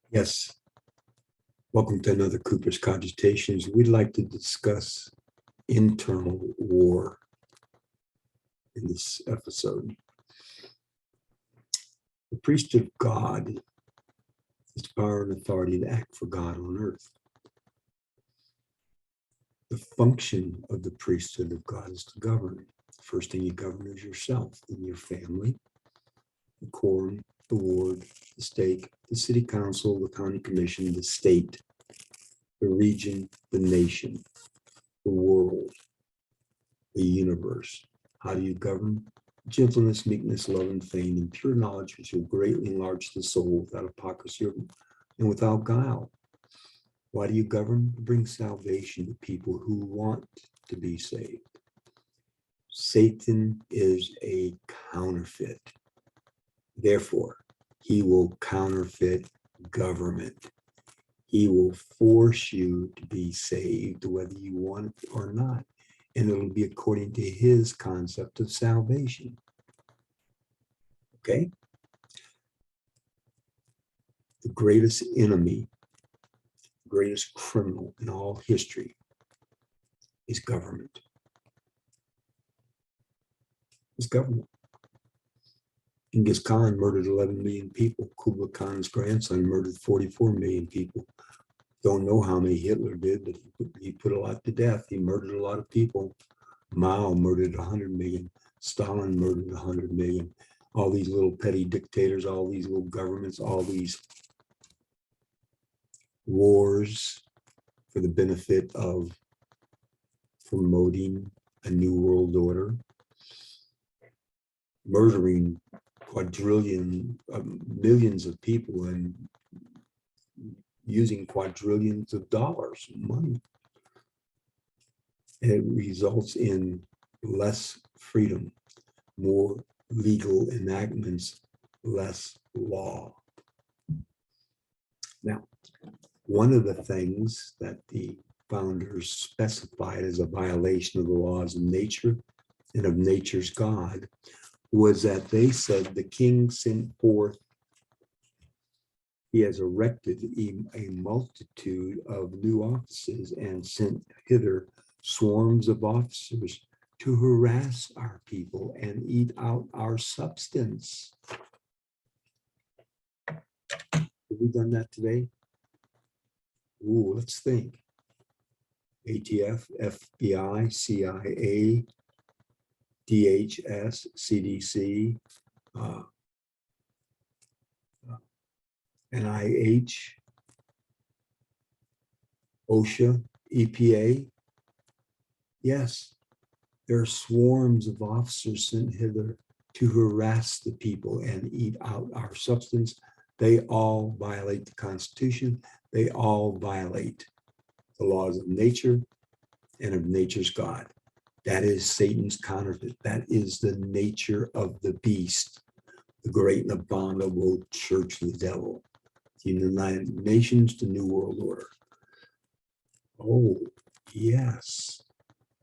Yes, welcome to another Cooper's Cogitations. We'd like to discuss internal war in this episode. The priesthood of God is the power and authority to act for God on earth. The function of the priesthood of God is to govern. The first thing you govern is yourself, then your family, the quorum, the ward, the stake, the city council, the county commission, the state, the region, the nation, the world, the universe. How do you govern? Gentleness, meekness, love, and faith, and pure knowledge, which will greatly enlarge the soul without hypocrisy and without guile. Why do you govern? To bring salvation to people who want to be saved. Satan is a counterfeit. Therefore, he will counterfeit government. He will force you to be saved, whether you want it or not. And it'll be according to his concept of salvation. Okay? The greatest enemy, greatest criminal in all history is government. It's government. Genghis Khan murdered 11 million people. Kublai Khan's grandson murdered 44 million people. Don't know how many Hitler did, but he put a lot to death. He murdered a lot of people. Mao murdered 100 million. Stalin murdered 100 million. All these little petty dictators, all these little governments, all these wars for the benefit of promoting a new world order, murdering millions of people and using quadrillions of dollars in money. And it results in less freedom, more legal enactments, less law. Now, one of the things that the founders specified as a violation of the laws of nature and of nature's God was that they said the king sent forth, he has erected a multitude of new offices and sent hither swarms of officers to harass our people and eat out our substance. Have we done that today? Ooh, let's think. ATF, FBI, CIA, DHS, CDC, NIH, OSHA, EPA. Yes, there are swarms of officers sent hither to harass the people and eat out our substance. They all violate the Constitution. They all violate the laws of nature and of nature's God. That is Satan's counterfeit. That is the nature of the beast, the great and abominable church of the devil. The United Nations, the New World Order. Oh, yes.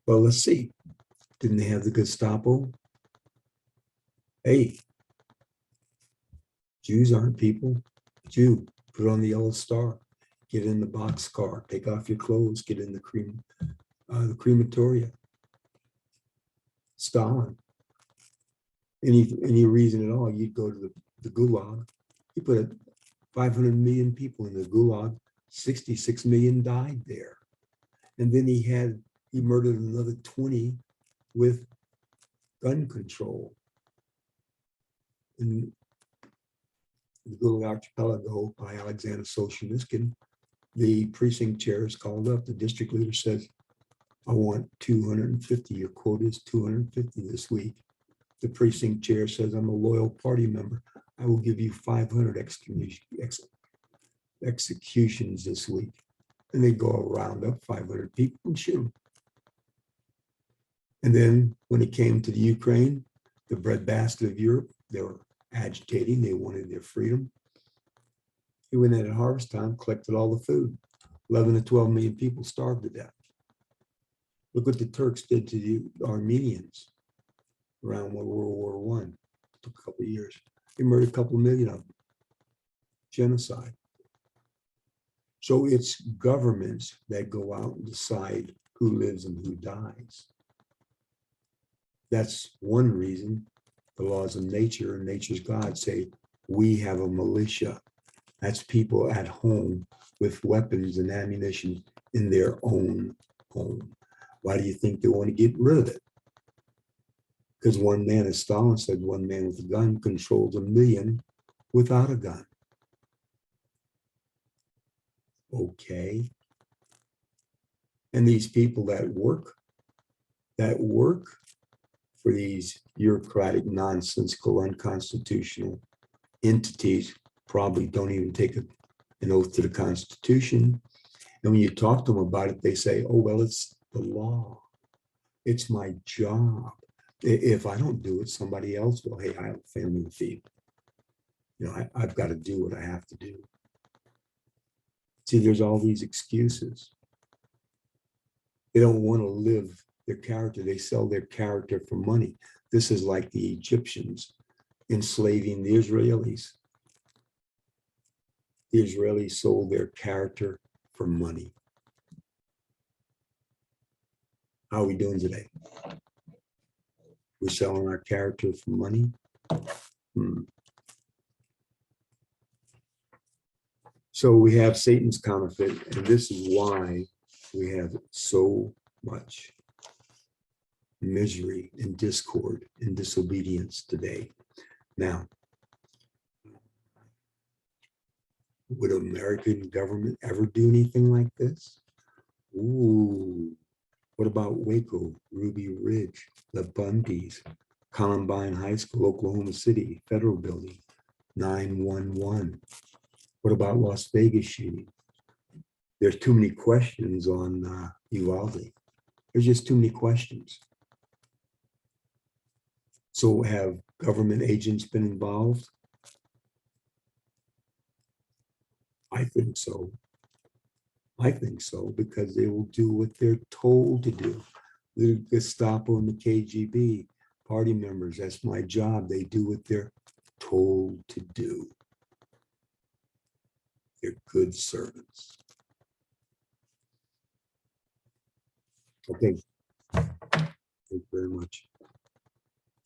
Well, let's see. Didn't they have the Gestapo? Hey, Jews aren't people. Jew, put on the yellow star, get in the boxcar, take off your clothes, get in the crematoria. Stalin. Any reason at all, you'd go to the gulag. He put 500 million people in the gulag. 66 million died there. And then he murdered another 20 with gun control. In the Gulag Archipelago by Alexander Solzhenitsyn, the precinct chair is called up. The district leader says, I want 250. Your quota is 250 this week. The precinct chair says, I'm a loyal party member. I will give you 500 executions this week. And they go round up 500 people and shoot them. And then when it came to the Ukraine, the breadbasket of Europe, they were agitating. They wanted their freedom. He went in at harvest time, collected all the food. 11 to 12 million people starved to death. Look what the Turks did to the Armenians around World War I. It took a couple of years. They murdered a couple of million of them. Genocide. So it's governments that go out and decide who lives and who dies. That's one reason the laws of nature and nature's God say we have a militia. That's people at home with weapons and ammunition in their own home. Why do you think they want to get rid of it? Because one man, as Stalin said, one man with a gun controls 1,000,000 without a gun. Okay. And these people that work for these bureaucratic, nonsensical, unconstitutional entities probably don't even take an oath to the Constitution. And when you talk to them about it, they say, oh, well, it's the law. It's my job. If I don't do it, somebody else will. Hey, I have a family to feed. You know, I've got to do what I have to do. See, there's all these excuses. They don't want to live their character. They sell their character for money. This is like the Egyptians enslaving the Israelis. The Israelis sold their character for money. How are we doing today? We're selling our character for money. So we have Satan's counterfeit, and this is why we have so much misery and discord and disobedience today. Now, would American government ever do anything like this? Ooh, what about Waco, Ruby Ridge, the Bundys, Columbine High School, Oklahoma City, Federal Building, 911? What about Las Vegas shooting? There's too many questions on Uvalde. There's just too many questions. So have government agents been involved? I think so. I think so, because they will do what they're told to do. The Gestapo and the KGB, party members, that's my job. They do what they're told to do. They're good servants. Okay. Thank you very much.